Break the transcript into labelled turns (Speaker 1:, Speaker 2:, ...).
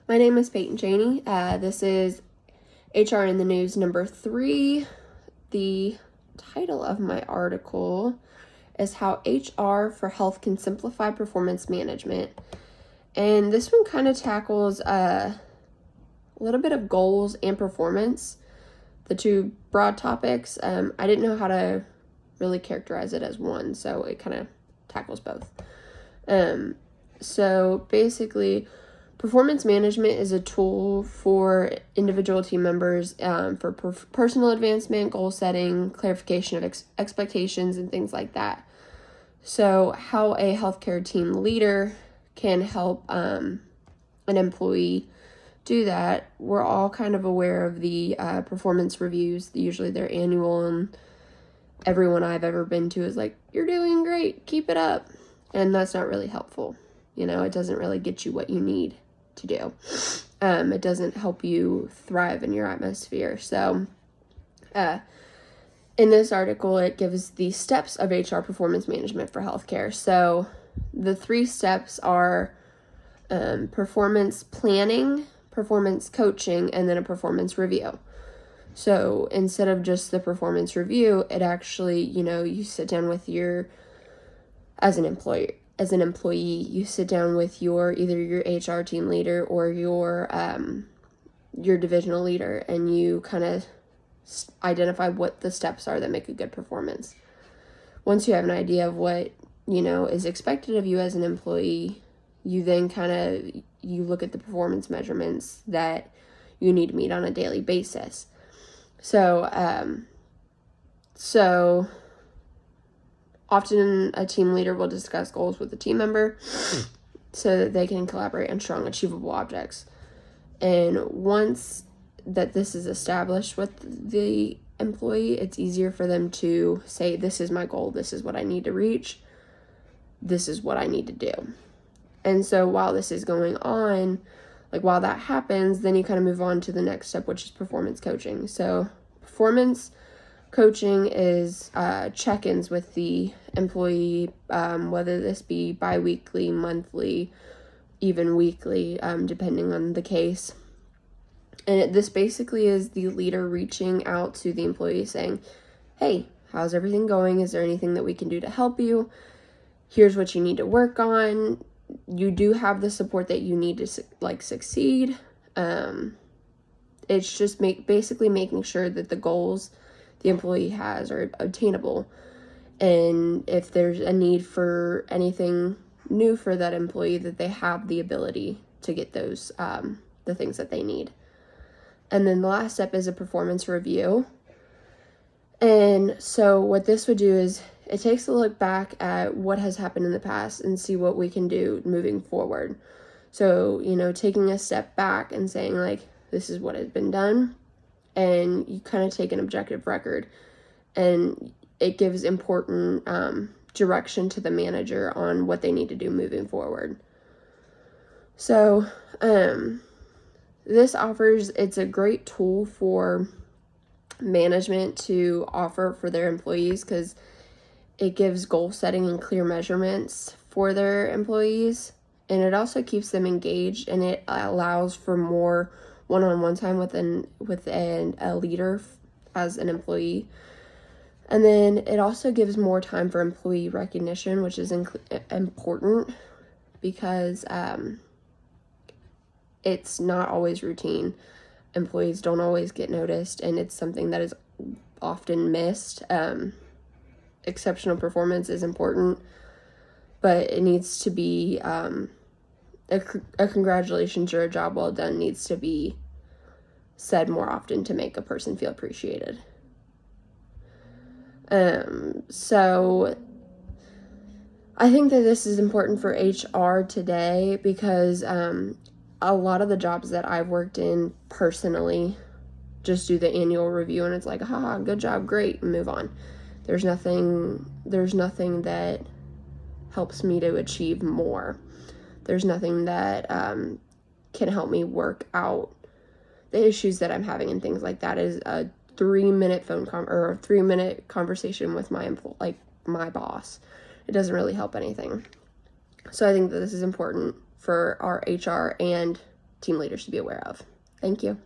Speaker 1: My name is Peyton Cheney. This is HR in the News number 3. The title of my article is How HR for Health Can Simplify Performance Management. And this one kind of tackles a little bit of goals and performance, the two broad topics. I didn't know how to really characterize it as one, so it kind of tackles both. So basically, performance management is a tool for individual team members for personal advancement, goal setting, clarification of expectations, and things like that. So how a healthcare team leader can help an employee do that. We're all kind of aware of the performance reviews. Usually they're annual, and everyone I've ever been to is like, "You're doing great, keep it up." And that's not really helpful. It doesn't really get you what you need to do. It doesn't help you thrive in your atmosphere. So in this article, it gives the steps of HR performance management for healthcare. So the 3 steps are performance planning, performance coaching, and then a performance review. So instead of just the performance review, it actually, you sit down with as an employee, you sit down with either your HR team leader or your divisional leader, and you kind of identify what the steps are that make a good performance. Once you have an idea of what, is expected of you as an employee, you then you look at the performance measurements that you need to meet on a daily basis. So often a team leader will discuss goals with the team member so that they can collaborate on strong, achievable objects. And once that this is established with the employee, it's easier for them to say, "This is my goal, this is what I need to reach, this is what I need to do." And so while this is going on, while that happens, then you kind of move on to the next step, which is performance coaching. So performance coaching is check-ins with the employee, whether this be bi-weekly, monthly, even weekly, depending on the case. And this basically is the leader reaching out to the employee saying, "Hey, how's everything going? Is there anything that we can do to help you? Here's what you need to work on. You do have the support that you need to succeed." It's just basically making sure that the goals the employee has are obtainable. And if there's a need for anything new for that employee, that they have the ability to get those, the things that they need. And then the last step is a performance review. And so what this would do is it takes a look back at what has happened in the past and see what we can do moving forward. So, taking a step back and saying, this is what has been done. And you kind of take an objective record, and it gives important direction to the manager on what they need to do moving forward. So it's a great tool for management to offer for their employees, because it gives goal setting and clear measurements for their employees, and it also keeps them engaged, and it allows for more one-on-one time with a leader as an employee. And then it also gives more time for employee recognition, which is important, because it's not always routine. Employees don't always get noticed, and it's something that is often missed. Exceptional performance is important, but it needs to be a congratulations or a job well done needs to be said more often to make a person feel appreciated. So I think that this is important for HR today, because a lot of the jobs that I've worked in personally just do the annual review, and it's like, "Ha, good job, great," and move on. There's nothing that helps me to achieve more. There's nothing that can help me work out the issues that I'm having and things like that. Is a 3-minute phone call or a 3-minute conversation with my boss. It doesn't really help anything. So I think that this is important for our HR and team leaders should be aware of. Thank you.